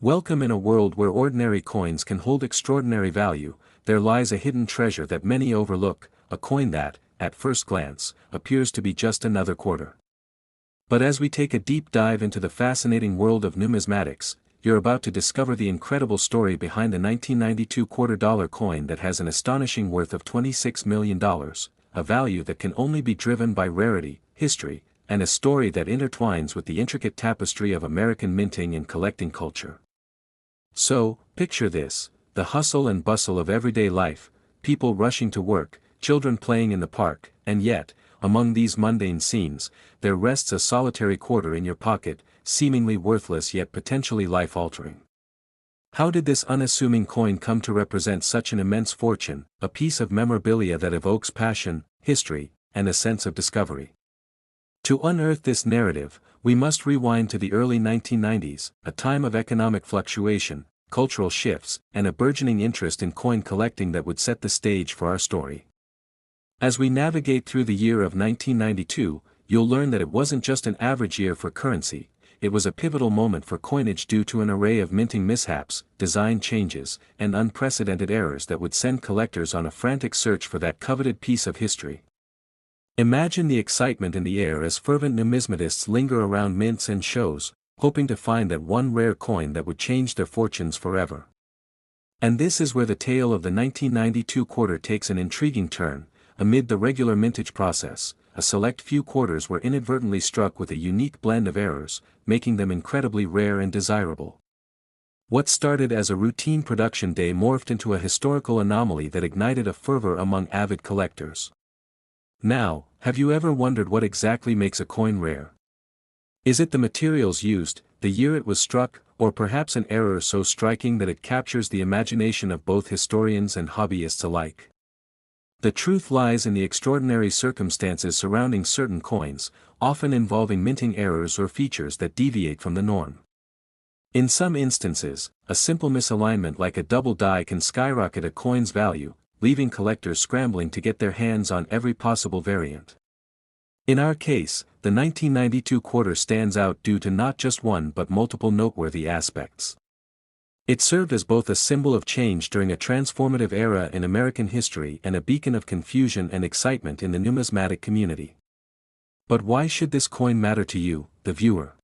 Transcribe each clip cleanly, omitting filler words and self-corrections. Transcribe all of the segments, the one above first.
Welcome in a world where ordinary coins can hold extraordinary value. There lies a hidden treasure that many overlook, a coin that, at first glance, appears to be just another quarter. But as we take a deep dive into the fascinating world of numismatics, you're about to discover the incredible story behind the 1992 $2 coin that has an astonishing worth of $26 million, a value that can only be driven by rarity, history, and a story that intertwines with the intricate tapestry of American minting and collecting culture. So, picture this: the hustle and bustle of everyday life, people rushing to work, children playing in the park, and yet, among these mundane scenes, there rests a solitary quarter in your pocket, seemingly worthless yet potentially life-altering. How did this unassuming coin come to represent such an immense fortune, a piece of memorabilia that evokes passion, history, and a sense of discovery? To unearth this narrative, we must rewind to the early 1990s, a time of economic fluctuation, cultural shifts, and a burgeoning interest in coin collecting that would set the stage for our story. As we navigate through the year of 1992, you'll learn that it wasn't just an average year for currency, it was a pivotal moment for coinage due to an array of minting mishaps, design changes, and unprecedented errors that would send collectors on a frantic search for that coveted piece of history. Imagine the excitement in the air as fervent numismatists linger around mints and shows, hoping to find that one rare coin that would change their fortunes forever. And this is where the tale of the 1992 quarter takes an intriguing turn. Amid the regular mintage process, a select few quarters were inadvertently struck with a unique blend of errors, making them incredibly rare and desirable. What started as a routine production day morphed into a historical anomaly that ignited a fervor among avid collectors. Now, have you ever wondered what exactly makes a coin rare? Is it the materials used, the year it was struck, or perhaps an error so striking that it captures the imagination of both historians and hobbyists alike? The truth lies in the extraordinary circumstances surrounding certain coins, often involving minting errors or features that deviate from the norm. In some instances, a simple misalignment like a double die can skyrocket a coin's value, leaving collectors scrambling to get their hands on every possible variant. In our case, the 1992 quarter stands out due to not just one but multiple noteworthy aspects. It served as both a symbol of change during a transformative era in American history and a beacon of confusion and excitement in the numismatic community. But why should this coin matter to you, the viewer?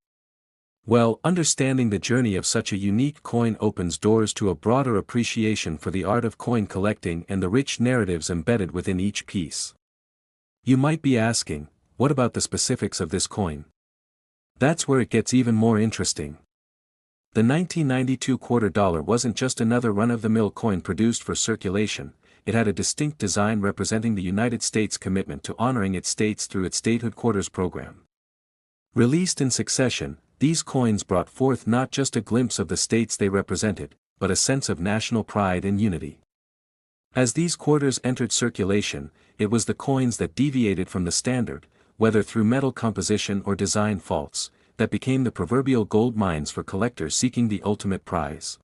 Well, understanding the journey of such a unique coin opens doors to a broader appreciation for the art of coin collecting and the rich narratives embedded within each piece. You might be asking, what about the specifics of this coin? That's where it gets even more interesting. The 1992 $2 wasn't just another run-of-the-mill coin produced for circulation, it had a distinct design representing the United States' commitment to honoring its states through its statehood quarters program. Released in succession, these coins brought forth not just a glimpse of the states they represented, but a sense of national pride and unity. As these quarters entered circulation, it was the coins that deviated from the standard, whether through metal composition or design faults, that became the proverbial gold mines for collectors seeking the ultimate prize.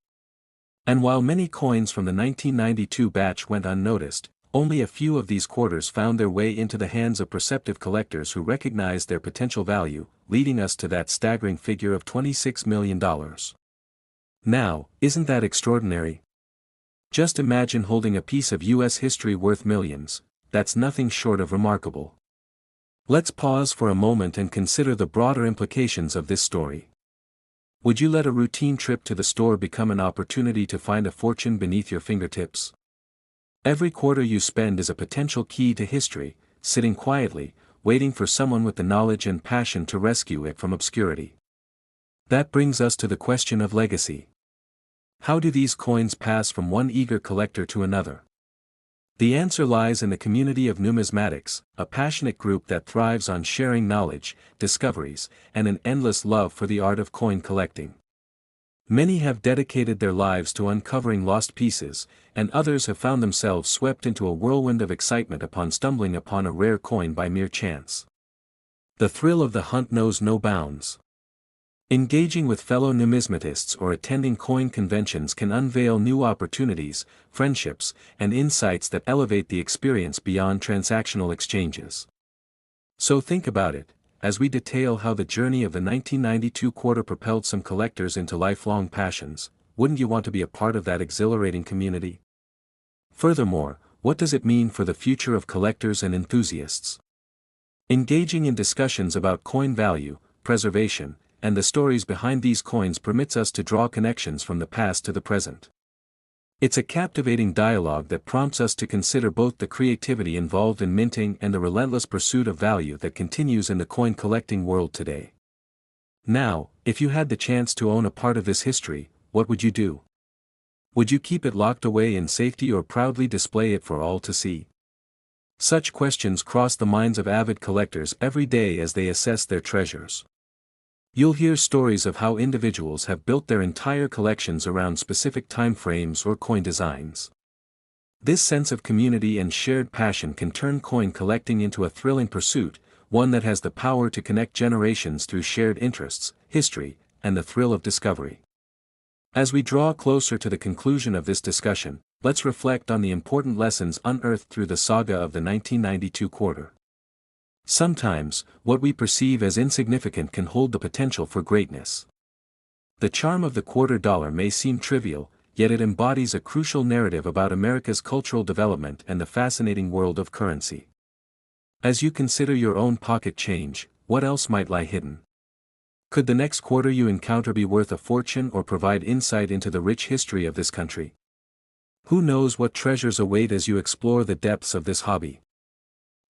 And while many coins from the 1992 batch went unnoticed, only a few of these quarters found their way into the hands of perceptive collectors who recognized their potential value, leading us to that staggering figure of $26 million. Now, isn't that extraordinary? Just imagine holding a piece of U.S. history worth millions. That's nothing short of remarkable. Let's pause for a moment and consider the broader implications of this story. Would you let a routine trip to the store become an opportunity to find a fortune beneath your fingertips? Every quarter you spend is a potential key to history, sitting quietly, waiting for someone with the knowledge and passion to rescue it from obscurity. That brings us to the question of legacy. How do these coins pass from one eager collector to another? The answer lies in the community of numismatics, a passionate group that thrives on sharing knowledge, discoveries, and an endless love for the art of coin collecting. Many have dedicated their lives to uncovering lost pieces, and others have found themselves swept into a whirlwind of excitement upon stumbling upon a rare coin by mere chance. The thrill of the hunt knows no bounds. Engaging with fellow numismatists or attending coin conventions can unveil new opportunities, friendships, and insights that elevate the experience beyond transactional exchanges. So think about it. as we detail how the journey of the 1992 quarter propelled some collectors into lifelong passions. Wouldn't you want to be a part of that exhilarating community? Furthermore, what does it mean for the future of collectors and enthusiasts? Engaging in discussions about coin value, preservation, and the stories behind these coins permits us to draw connections from the past to the present. It's a captivating dialogue that prompts us to consider both the creativity involved in minting and the relentless pursuit of value that continues in the coin collecting world today. Now, if you had the chance to own a part of this history, what would you do? Would you keep it locked away in safety or proudly display it for all to see? Such questions cross the minds of avid collectors every day as they assess their treasures. You'll hear stories of how individuals have built their entire collections around specific time frames or coin designs. This sense of community and shared passion can turn coin collecting into a thrilling pursuit, one that has the power to connect generations through shared interests, history, and the thrill of discovery. As we draw closer to the conclusion of this discussion, let's reflect on the important lessons unearthed through the saga of the 1992 quarter. Sometimes, what we perceive as insignificant can hold the potential for greatness. The charm of the quarter dollar may seem trivial, yet it embodies a crucial narrative about America's cultural development and the fascinating world of currency. As you consider your own pocket change, what else might lie hidden? Could the next quarter you encounter be worth a fortune or provide insight into the rich history of this country? Who knows what treasures await as you explore the depths of this hobby?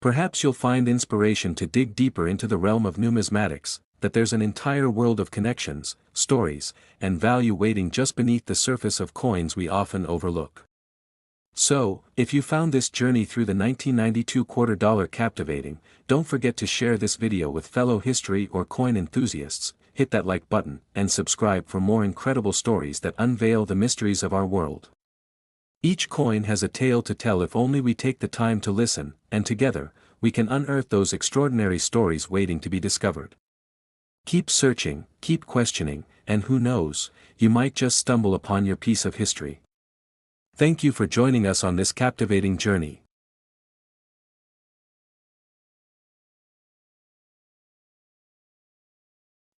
Perhaps you'll find inspiration to dig deeper into the realm of numismatics, that there's an entire world of connections, stories, and value waiting just beneath the surface of coins we often overlook. So, if you found this journey through the 1992 quarter dollar captivating, don't forget to share this video with fellow history or coin enthusiasts, hit that like button, and subscribe for more incredible stories that unveil the mysteries of our world. Each coin has a tale to tell if only we take the time to listen, and together, we can unearth those extraordinary stories waiting to be discovered. Keep searching, keep questioning, and who knows, you might just stumble upon your piece of history. Thank you for joining us on this captivating journey.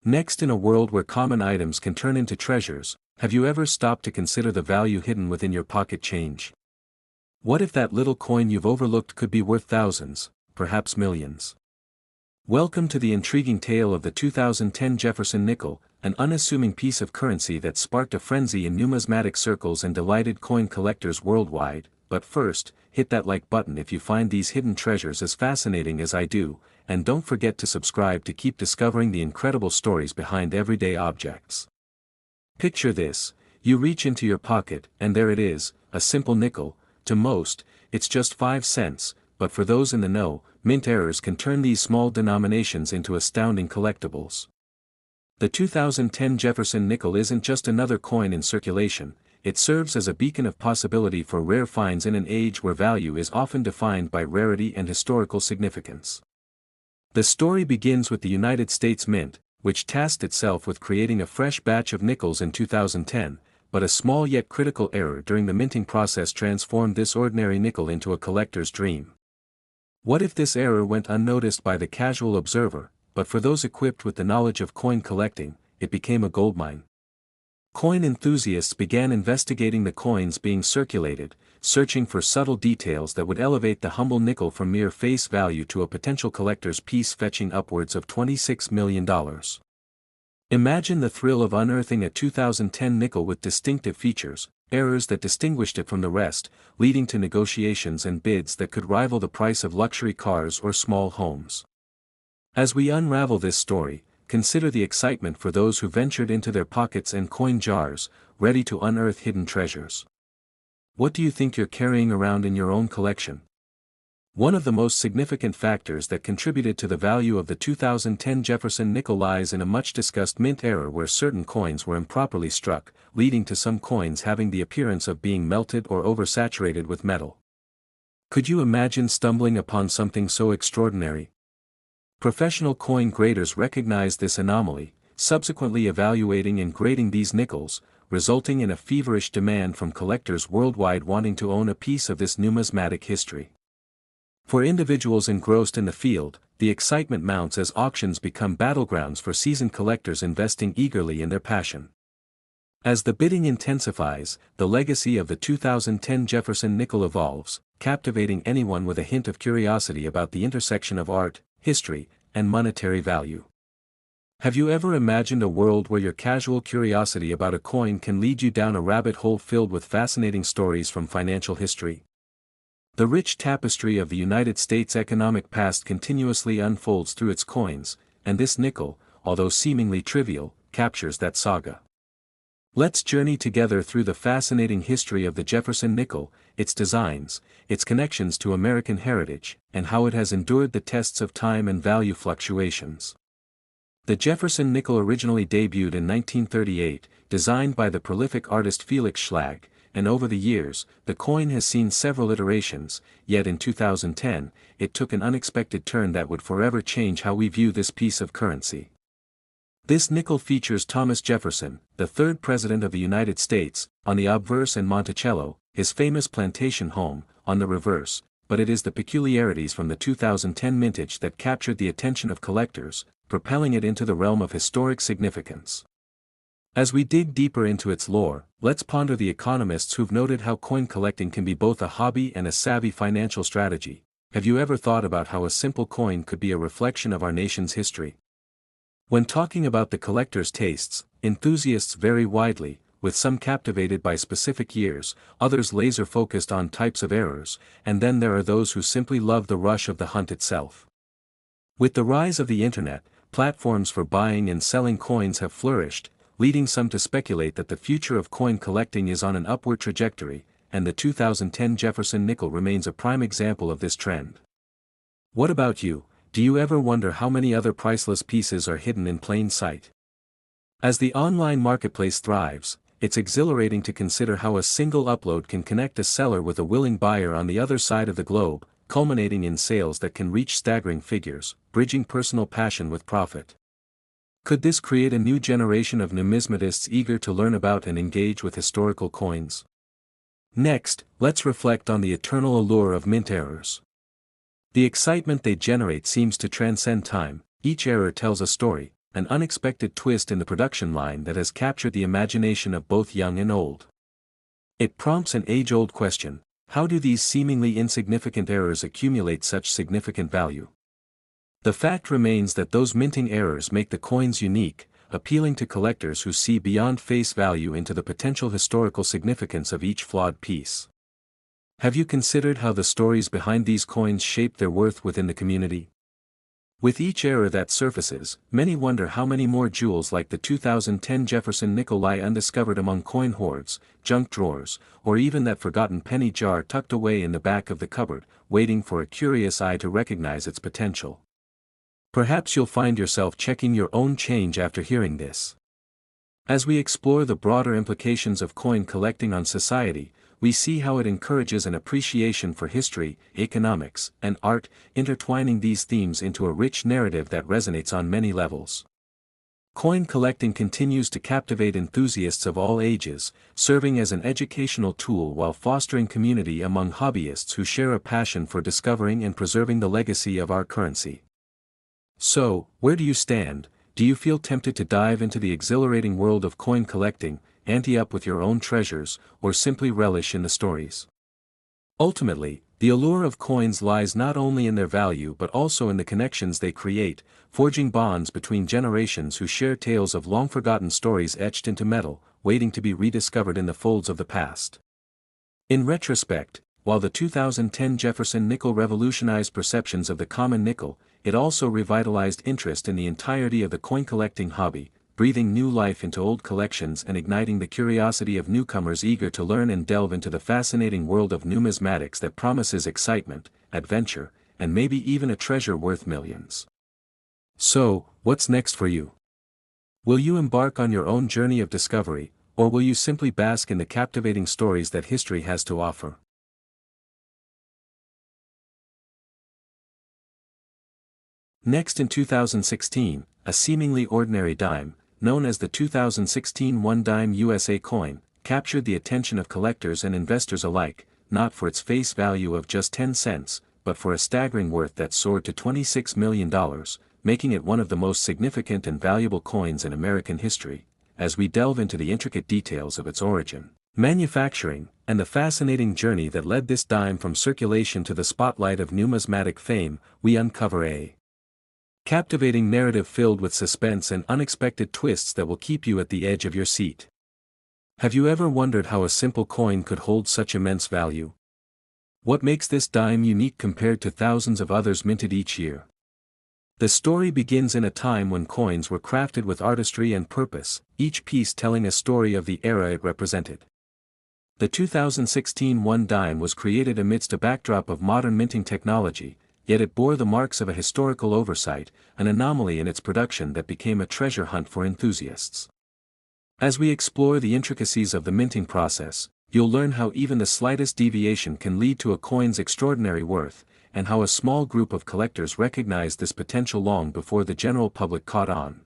Next, in a world where common items can turn into treasures, have you ever stopped to consider the value hidden within your pocket change? What if that little coin you've overlooked could be worth thousands, perhaps millions? Welcome to the intriguing tale of the 2010 Jefferson nickel, an unassuming piece of currency that sparked a frenzy in numismatic circles and delighted coin collectors worldwide. But first, hit that like button if you find these hidden treasures as fascinating as I do, and don't forget to subscribe to keep discovering the incredible stories behind everyday objects. Picture this: you reach into your pocket, and there it is, a simple nickel. To most, it's just 5 cents, but for those in the know, mint errors can turn these small denominations into astounding collectibles. The 2010 Jefferson nickel isn't just another coin in circulation, it serves as a beacon of possibility for rare finds in an age where value is often defined by rarity and historical significance. The story begins with the United States Mint, which tasked itself with creating a fresh batch of nickels in 2010, but a small yet critical error during the minting process transformed this ordinary nickel into a collector's dream. What if this error went unnoticed by the casual observer, but for those equipped with the knowledge of coin collecting, it became a goldmine? Coin enthusiasts began investigating the coins being circulated, searching for subtle details that would elevate the humble nickel from mere face value to a potential collector's piece fetching upwards of $26 million. Imagine the thrill of unearthing a 2010 nickel with distinctive features, errors that distinguished it from the rest, leading to negotiations and bids that could rival the price of luxury cars or small homes. As we unravel this story, consider the excitement for those who ventured into their pockets and coin jars, ready to unearth hidden treasures. What do you think you're carrying around in your own collection? One of the most significant factors that contributed to the value of the 2010 Jefferson nickel lies in a much-discussed mint error where certain coins were improperly struck, leading to some coins having the appearance of being melted or oversaturated with metal. Could you imagine stumbling upon something so extraordinary? Professional coin graders recognized this anomaly, subsequently evaluating and grading these nickels, resulting in a feverish demand from collectors worldwide wanting to own a piece of this numismatic history. For individuals engrossed in the field, the excitement mounts as auctions become battlegrounds for seasoned collectors investing eagerly in their passion. As the bidding intensifies, the legacy of the 2010 Jefferson nickel evolves, captivating anyone with a hint of curiosity about the intersection of art, history, and monetary value. Have you ever imagined a world where your casual curiosity about a coin can lead you down a rabbit hole filled with fascinating stories from financial history? The rich tapestry of the United States' economic past continuously unfolds through its coins, and this nickel, although seemingly trivial, captures that saga. Let's journey together through the fascinating history of the Jefferson nickel, its designs, its connections to American heritage, and how it has endured the tests of time and value fluctuations. The Jefferson nickel originally debuted in 1938, designed by the prolific artist Felix Schlag, and over the years, the coin has seen several iterations, yet in 2010, it took an unexpected turn that would forever change how we view this piece of currency. This nickel features Thomas Jefferson, the third President of the United States, on the obverse and Monticello, his famous plantation home, on the reverse, but it is the peculiarities from the 2010 mintage that captured the attention of collectors, propelling it into the realm of historic significance. As we dig deeper into its lore, let's ponder the economists who've noted how coin collecting can be both a hobby and a savvy financial strategy. Have you ever thought about how a simple coin could be a reflection of our nation's history? When talking about the collector's tastes, enthusiasts vary widely, with some captivated by specific years, others laser-focused on types of errors, and then there are those who simply love the rush of the hunt itself. With the rise of the internet, platforms for buying and selling coins have flourished, leading some to speculate that the future of coin collecting is on an upward trajectory, and the 2010 Jefferson nickel remains a prime example of this trend. What about you? Do you ever wonder how many other priceless pieces are hidden in plain sight? As the online marketplace thrives, it's exhilarating to consider how a single upload can connect a seller with a willing buyer on the other side of the globe, culminating in sales that can reach staggering figures, bridging personal passion with profit. Could this create a new generation of numismatists eager to learn about and engage with historical coins? Next, let's reflect on the eternal allure of mint errors. The excitement they generate seems to transcend time. Each error tells a story, an unexpected twist in the production line that has captured the imagination of both young and old. It prompts an age-old question: how do these seemingly insignificant errors accumulate such significant value? The fact remains that those minting errors make the coins unique, appealing to collectors who see beyond face value into the potential historical significance of each flawed piece. Have you considered how the stories behind these coins shape their worth within the community? With each error that surfaces, many wonder how many more jewels like the 2010 Jefferson nickel lie undiscovered among coin hoards, junk drawers, or even that forgotten penny jar tucked away in the back of the cupboard, waiting for a curious eye to recognize its potential. Perhaps you'll find yourself checking your own change after hearing this. As we explore the broader implications of coin collecting on society, we see how it encourages an appreciation for history, economics, and art, intertwining these themes into a rich narrative that resonates on many levels. Coin collecting continues to captivate enthusiasts of all ages, serving as an educational tool while fostering community among hobbyists who share a passion for discovering and preserving the legacy of our currency. So, where do you stand? Do you feel tempted to dive into the exhilarating world of coin collecting, ante up with your own treasures, or simply relish in the stories? Ultimately, the allure of coins lies not only in their value but also in the connections they create, forging bonds between generations who share tales of long-forgotten stories etched into metal, waiting to be rediscovered in the folds of the past. In retrospect, while the 2010 Jefferson nickel revolutionized perceptions of the common nickel, it also revitalized interest in the entirety of the coin-collecting hobby, breathing new life into old collections and igniting the curiosity of newcomers eager to learn and delve into the fascinating world of numismatics that promises excitement, adventure, and maybe even a treasure worth millions. So, what's next for you? Will you embark on your own journey of discovery, or will you simply bask in the captivating stories that history has to offer? Next, in 2016, a seemingly ordinary dime, known as the 2016 one-dime USA coin, captured the attention of collectors and investors alike, not for its face value of just 10 cents, but for a staggering worth that soared to $26 million, making it one of the most significant and valuable coins in American history. As we delve into the intricate details of its origin, manufacturing, and the fascinating journey that led this dime from circulation to the spotlight of numismatic fame, we uncover a captivating narrative filled with suspense and unexpected twists that will keep you at the edge of your seat. Have you ever wondered how a simple coin could hold such immense value? What makes this dime unique compared to thousands of others minted each year? The story begins in a time when coins were crafted with artistry and purpose, each piece telling a story of the era it represented. The 2016 one dime was created amidst a backdrop of modern minting technology, yet it bore the marks of a historical oversight, an anomaly in its production that became a treasure hunt for enthusiasts. As we explore the intricacies of the minting process, you'll learn how even the slightest deviation can lead to a coin's extraordinary worth, and how a small group of collectors recognized this potential long before the general public caught on.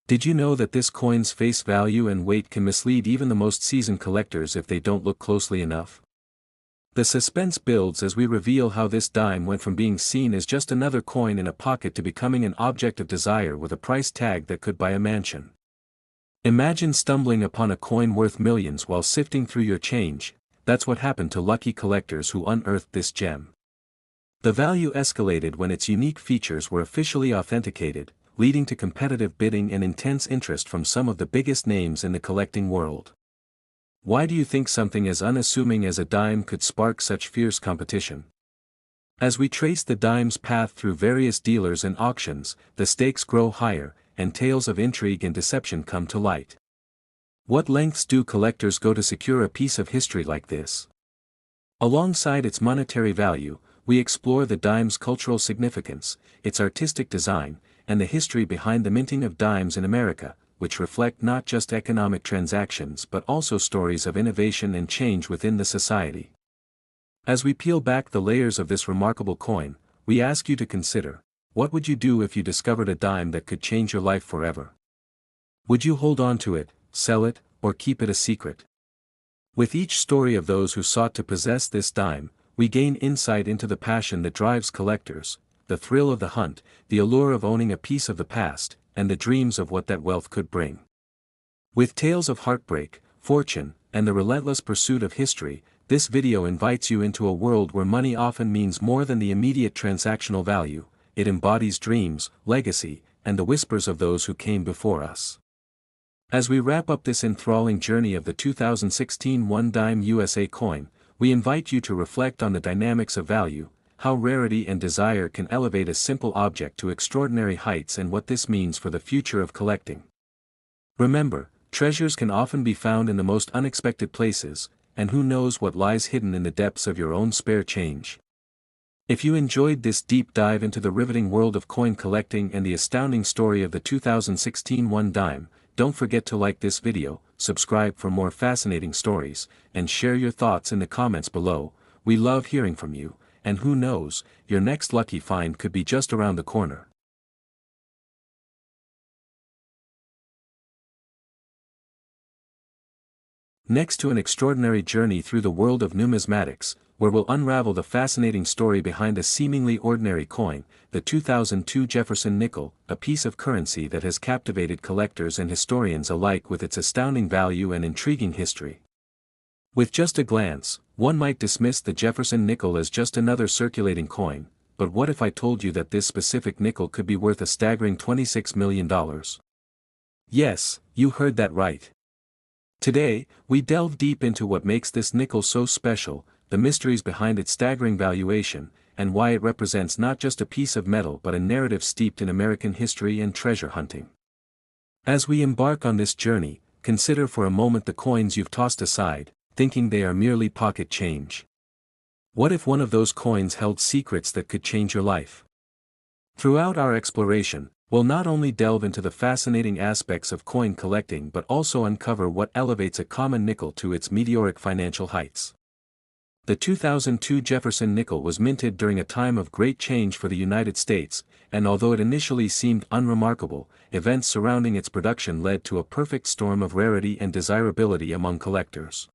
Did you know that this coin's face value and weight can mislead even the most seasoned collectors if they don't look closely enough? The suspense builds as we reveal how this dime went from being seen as just another coin in a pocket to becoming an object of desire with a price tag that could buy a mansion. Imagine stumbling upon a coin worth millions while sifting through your change. That's what happened to lucky collectors who unearthed this gem. The value escalated when its unique features were officially authenticated, leading to competitive bidding and intense interest from some of the biggest names in the collecting world. Why do you think something as unassuming as a dime could spark such fierce competition? As we trace the dime's path through various dealers and auctions, the stakes grow higher, and tales of intrigue and deception come to light. What lengths do collectors go to secure a piece of history like this? Alongside its monetary value, we explore the dime's cultural significance, its artistic design, and the history behind the minting of dimes in America, which reflect not just economic transactions but also stories of innovation and change within the society. As we peel back the layers of this remarkable coin, we ask you to consider, what would you do if you discovered a dime that could change your life forever? Would you hold on to it, sell it, or keep it a secret? With each story of those who sought to possess this dime, we gain insight into the passion that drives collectors, the thrill of the hunt, the allure of owning a piece of the past, and the dreams of what that wealth could bring. With tales of heartbreak, fortune, and the relentless pursuit of history, this video invites you into a world where money often means more than the immediate transactional value. It embodies dreams, legacy, and the whispers of those who came before us. As we wrap up this enthralling journey of the 2016 one dime USA coin, we invite you to reflect on the dynamics of value, how rarity and desire can elevate a simple object to extraordinary heights, and what this means for the future of collecting. Remember, treasures can often be found in the most unexpected places, and who knows what lies hidden in the depths of your own spare change. If you enjoyed this deep dive into the riveting world of coin collecting and the astounding story of the 2016 one dime, don't forget to like this video, subscribe for more fascinating stories, and share your thoughts in the comments below. We love hearing from you, and who knows, your next lucky find could be just around the corner. Next to an extraordinary journey through the world of numismatics, where we'll unravel the fascinating story behind a seemingly ordinary coin, the 2002 Jefferson nickel, a piece of currency that has captivated collectors and historians alike with its astounding value and intriguing history. With just a glance, one might dismiss the Jefferson nickel as just another circulating coin, but what if I told you that this specific nickel could be worth a staggering $26 million? Yes, you heard that right. Today, we delve deep into what makes this nickel so special, the mysteries behind its staggering valuation, and why it represents not just a piece of metal but a narrative steeped in American history and treasure hunting. As we embark on this journey, consider for a moment the coins you've tossed aside, thinking they are merely pocket change. What if one of those coins held secrets that could change your life? Throughout our exploration, we'll not only delve into the fascinating aspects of coin collecting but also uncover what elevates a common nickel to its meteoric financial heights. The 2002 Jefferson nickel was minted during a time of great change for the United States, and although it initially seemed unremarkable, events surrounding its production led to a perfect storm of rarity and desirability among collectors.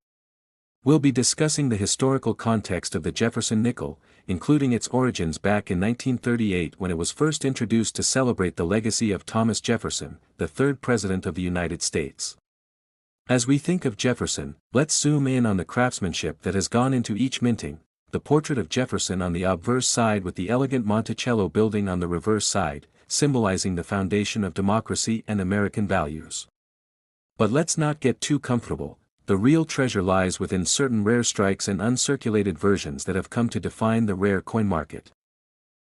We'll be discussing the historical context of the Jefferson nickel, including its origins back in 1938 when it was first introduced to celebrate the legacy of Thomas Jefferson, the third President of the United States. As we think of Jefferson, let's zoom in on the craftsmanship that has gone into each minting, the portrait of Jefferson on the obverse side with the elegant Monticello building on the reverse side, symbolizing the foundation of democracy and American values. But let's not get too comfortable. The real treasure lies within certain rare strikes and uncirculated versions that have come to define the rare coin market.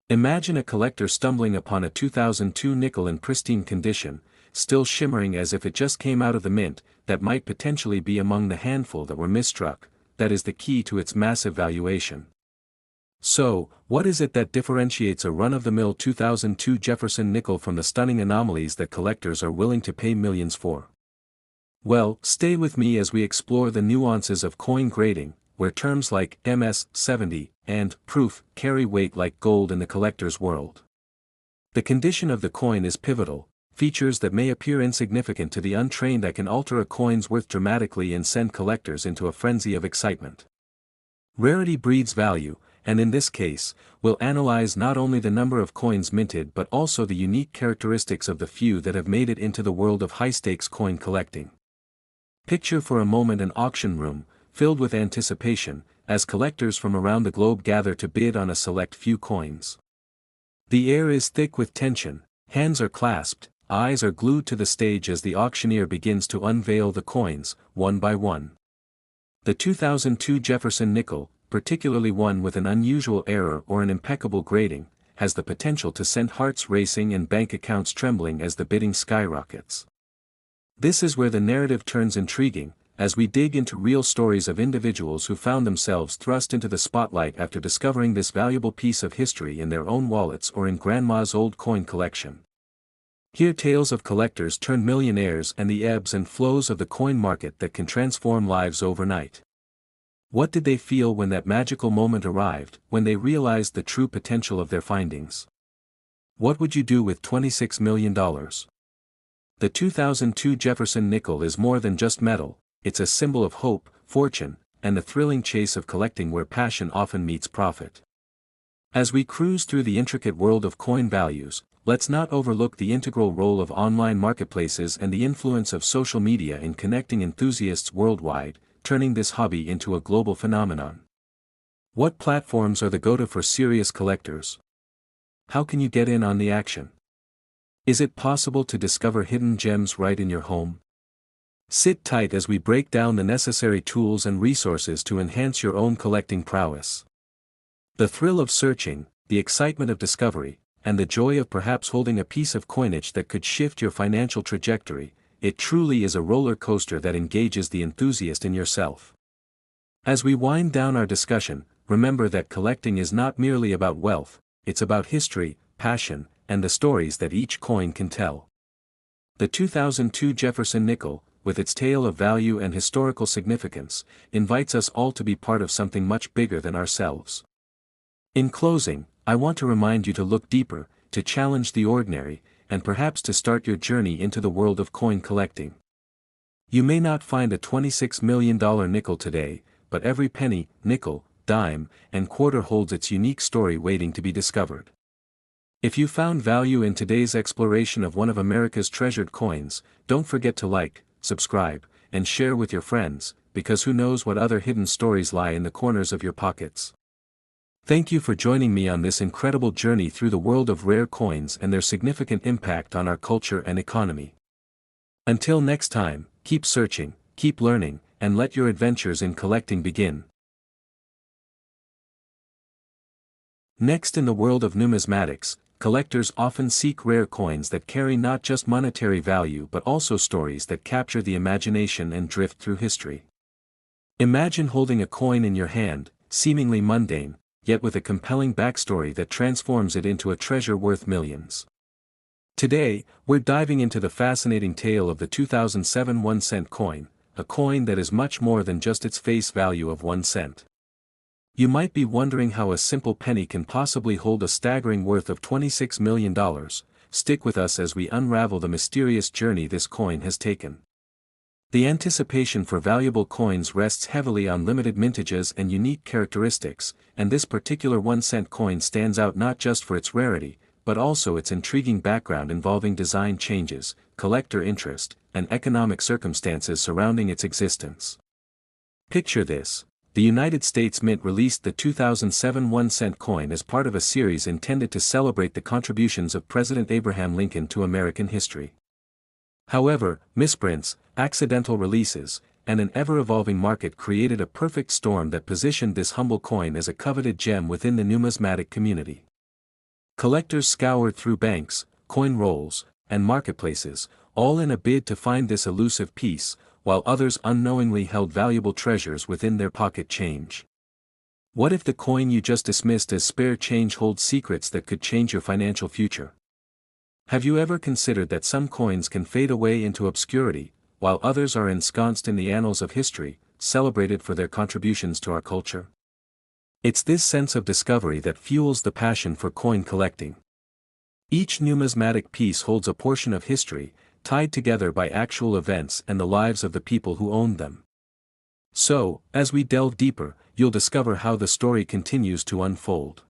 Imagine a collector stumbling upon a 2002 nickel in pristine condition, still shimmering as if it just came out of the mint, that might potentially be among the handful that were misstruck. That is the key to its massive valuation. So, what is it that differentiates a run-of-the-mill 2002 Jefferson nickel from the stunning anomalies that collectors are willing to pay millions for? Well, stay with me as we explore the nuances of coin grading, where terms like MS-70 and proof carry weight like gold in the collector's world. The condition of the coin is pivotal. Features that may appear insignificant to the untrained that can alter a coin's worth dramatically and send collectors into a frenzy of excitement. Rarity breeds value, and in this case, we'll analyze not only the number of coins minted but also the unique characteristics of the few that have made it into the world of high-stakes coin collecting. Picture for a moment an auction room, filled with anticipation, as collectors from around the globe gather to bid on a select few coins. The air is thick with tension, hands are clasped, eyes are glued to the stage as the auctioneer begins to unveil the coins, one by one. The 2002 Jefferson nickel, particularly one with an unusual error or an impeccable grading, has the potential to send hearts racing and bank accounts trembling as the bidding skyrockets. This is where the narrative turns intriguing, as we dig into real stories of individuals who found themselves thrust into the spotlight after discovering this valuable piece of history in their own wallets or in grandma's old coin collection. Hear tales of collectors turned millionaires and the ebbs and flows of the coin market that can transform lives overnight. What did they feel when that magical moment arrived, when they realized the true potential of their findings? What would you do with $26 million? The 2002 Jefferson nickel is more than just metal, it's a symbol of hope, fortune, and the thrilling chase of collecting where passion often meets profit. As we cruise through the intricate world of coin values, let's not overlook the integral role of online marketplaces and the influence of social media in connecting enthusiasts worldwide, turning this hobby into a global phenomenon. What platforms are the go-to for serious collectors? How can you get in on the action? Is it possible to discover hidden gems right in your home? Sit tight as we break down the necessary tools and resources to enhance your own collecting prowess. The thrill of searching, the excitement of discovery, and the joy of perhaps holding a piece of coinage that could shift your financial trajectory, it truly is a roller coaster that engages the enthusiast in yourself. As we wind down our discussion, remember that collecting is not merely about wealth, it's about history, passion, and the stories that each coin can tell. The 2002 Jefferson nickel, with its tale of value and historical significance, invites us all to be part of something much bigger than ourselves. In closing, I want to remind you to look deeper, to challenge the ordinary, and perhaps to start your journey into the world of coin collecting. You may not find a $26 million nickel today, but every penny, nickel, dime, and quarter holds its unique story waiting to be discovered. If you found value in today's exploration of one of America's treasured coins, don't forget to like, subscribe, and share with your friends, because who knows what other hidden stories lie in the corners of your pockets. Thank you for joining me on this incredible journey through the world of rare coins and their significant impact on our culture and economy. Until next time, keep searching, keep learning, and let your adventures in collecting begin. Next, in the world of numismatics, collectors often seek rare coins that carry not just monetary value but also stories that capture the imagination and drift through history. Imagine holding a coin in your hand, seemingly mundane, yet with a compelling backstory that transforms it into a treasure worth millions. Today, we're diving into the fascinating tale of the 2007 1-cent coin, a coin that is much more than just its face value of 1 cent. You might be wondering how a simple penny can possibly hold a staggering worth of $26 million. Stick with us as we unravel the mysterious journey this coin has taken. The anticipation for valuable coins rests heavily on limited mintages and unique characteristics, and this particular 1-cent coin stands out not just for its rarity, but also its intriguing background involving design changes, collector interest, and economic circumstances surrounding its existence. Picture this. The United States Mint released the 2007 1-cent coin as part of a series intended to celebrate the contributions of President Abraham Lincoln to American history. However, misprints, accidental releases, and an ever-evolving market created a perfect storm that positioned this humble coin as a coveted gem within the numismatic community. Collectors scoured through banks, coin rolls, and marketplaces, all in a bid to find this elusive piece, while others unknowingly held valuable treasures within their pocket change. What if the coin you just dismissed as spare change holds secrets that could change your financial future? Have you ever considered that some coins can fade away into obscurity, while others are ensconced in the annals of history, celebrated for their contributions to our culture? It's this sense of discovery that fuels the passion for coin collecting. Each numismatic piece holds a portion of history, tied together by actual events and the lives of the people who owned them. So, as we delve deeper, you'll discover how the story continues to unfold.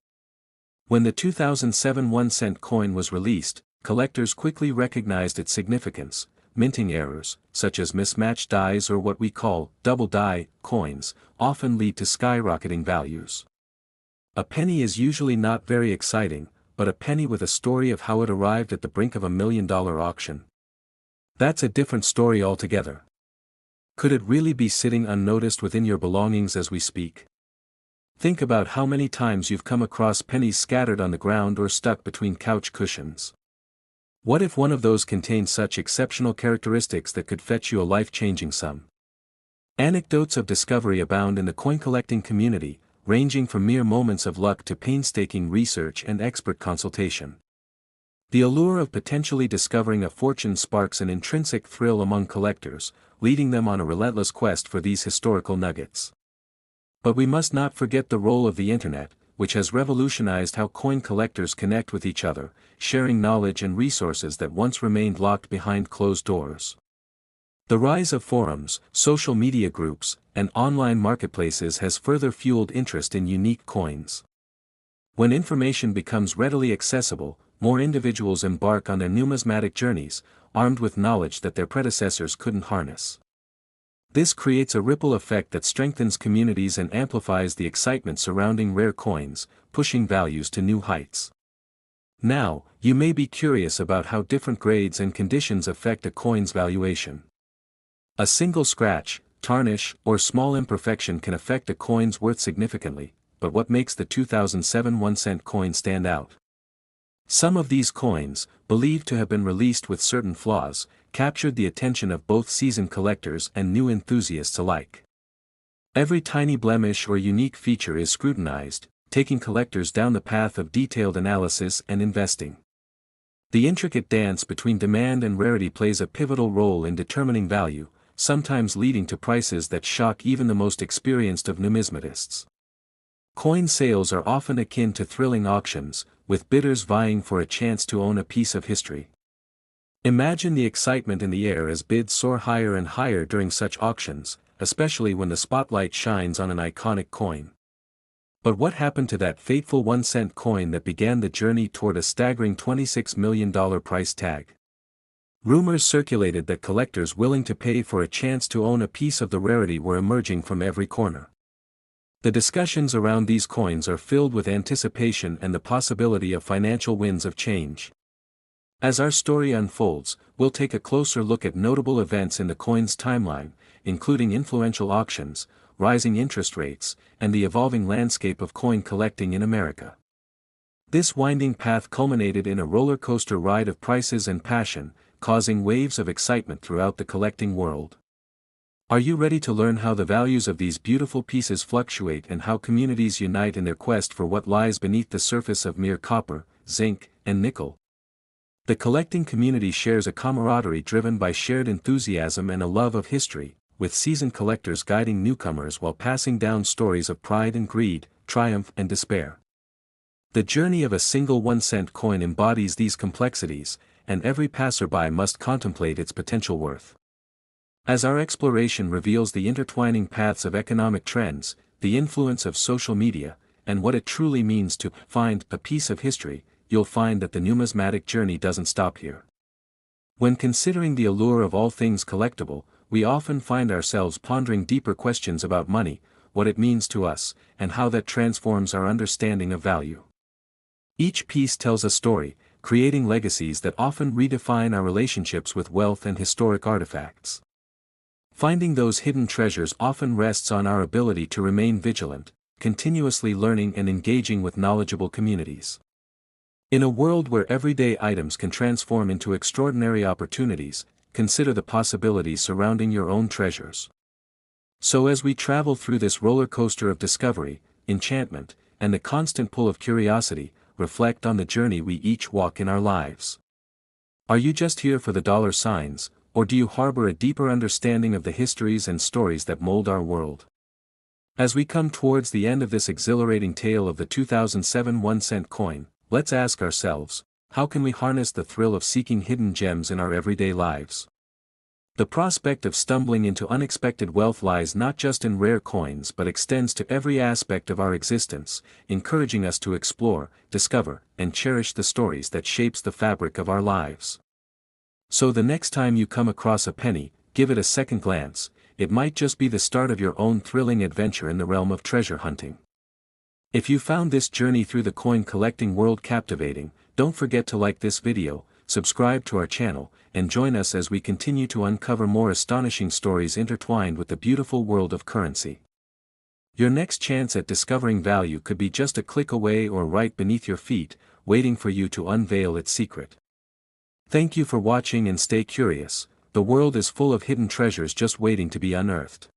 When the 2007 1-cent coin was released, collectors quickly recognized its significance. Minting errors, such as mismatched dies or what we call double die coins, often lead to skyrocketing values. A penny is usually not very exciting, but a penny with a story of how it arrived at the brink of $1 million auction. That's a different story altogether. Could it really be sitting unnoticed within your belongings as we speak? Think about how many times you've come across pennies scattered on the ground or stuck between couch cushions. What if one of those contained such exceptional characteristics that could fetch you a life-changing sum? Anecdotes of discovery abound in the coin collecting community, ranging from mere moments of luck to painstaking research and expert consultation. The allure of potentially discovering a fortune sparks an intrinsic thrill among collectors, leading them on a relentless quest for these historical nuggets. But we must not forget the role of the internet, which has revolutionized how coin collectors connect with each other, sharing knowledge and resources that once remained locked behind closed doors. The rise of forums, social media groups, and online marketplaces has further fueled interest in unique coins. When information becomes readily accessible, more individuals embark on their numismatic journeys, armed with knowledge that their predecessors couldn't harness. This creates a ripple effect that strengthens communities and amplifies the excitement surrounding rare coins, pushing values to new heights. Now, you may be curious about how different grades and conditions affect a coin's valuation. A single scratch, tarnish, or small imperfection can affect a coin's worth significantly, but what makes the 2007 1-cent coin stand out? Some of these coins, believed to have been released with certain flaws, captured the attention of both seasoned collectors and new enthusiasts alike. Every tiny blemish or unique feature is scrutinized, taking collectors down the path of detailed analysis and investing. The intricate dance between demand and rarity plays a pivotal role in determining value, sometimes leading to prices that shock even the most experienced of numismatists. Coin sales are often akin to thrilling auctions, with bidders vying for a chance to own a piece of history. Imagine the excitement in the air as bids soar higher and higher during such auctions, especially when the spotlight shines on an iconic coin. But what happened to that fateful 1-cent coin that began the journey toward a staggering $26 million price tag? Rumors circulated that collectors willing to pay for a chance to own a piece of the rarity were emerging from every corner. The discussions around these coins are filled with anticipation and the possibility of financial winds of change. As our story unfolds, we'll take a closer look at notable events in the coin's timeline, including influential auctions, rising interest rates, and the evolving landscape of coin collecting in America. This winding path culminated in a roller coaster ride of prices and passion, causing waves of excitement throughout the collecting world. Are you ready to learn how the values of these beautiful pieces fluctuate and how communities unite in their quest for what lies beneath the surface of mere copper, zinc, and nickel? The collecting community shares a camaraderie driven by shared enthusiasm and a love of history, with seasoned collectors guiding newcomers while passing down stories of pride and greed, triumph and despair. The journey of a single 1-cent coin embodies these complexities, and every passerby must contemplate its potential worth. As our exploration reveals the intertwining paths of economic trends, the influence of social media, and what it truly means to find a piece of history, you'll find that the numismatic journey doesn't stop here. When considering the allure of all things collectible, we often find ourselves pondering deeper questions about money, what it means to us, and how that transforms our understanding of value. Each piece tells a story, creating legacies that often redefine our relationships with wealth and historic artifacts. Finding those hidden treasures often rests on our ability to remain vigilant, continuously learning and engaging with knowledgeable communities. In a world where everyday items can transform into extraordinary opportunities, consider the possibilities surrounding your own treasures. So as we travel through this roller coaster of discovery, enchantment, and the constant pull of curiosity, reflect on the journey we each walk in our lives. Are you just here for the dollar signs, or do you harbor a deeper understanding of the histories and stories that mold our world? As we come towards the end of this exhilarating tale of the 2007 1-cent coin, let's ask ourselves, how can we harness the thrill of seeking hidden gems in our everyday lives? The prospect of stumbling into unexpected wealth lies not just in rare coins but extends to every aspect of our existence, encouraging us to explore, discover, and cherish the stories that shapes the fabric of our lives. So the next time you come across a penny, give it a second glance. It might just be the start of your own thrilling adventure in the realm of treasure hunting. If you found this journey through the coin collecting world captivating, don't forget to like this video, subscribe to our channel, and join us as we continue to uncover more astonishing stories intertwined with the beautiful world of currency. Your next chance at discovering value could be just a click away or right beneath your feet, waiting for you to unveil its secret. Thank you for watching and stay curious. The world is full of hidden treasures just waiting to be unearthed.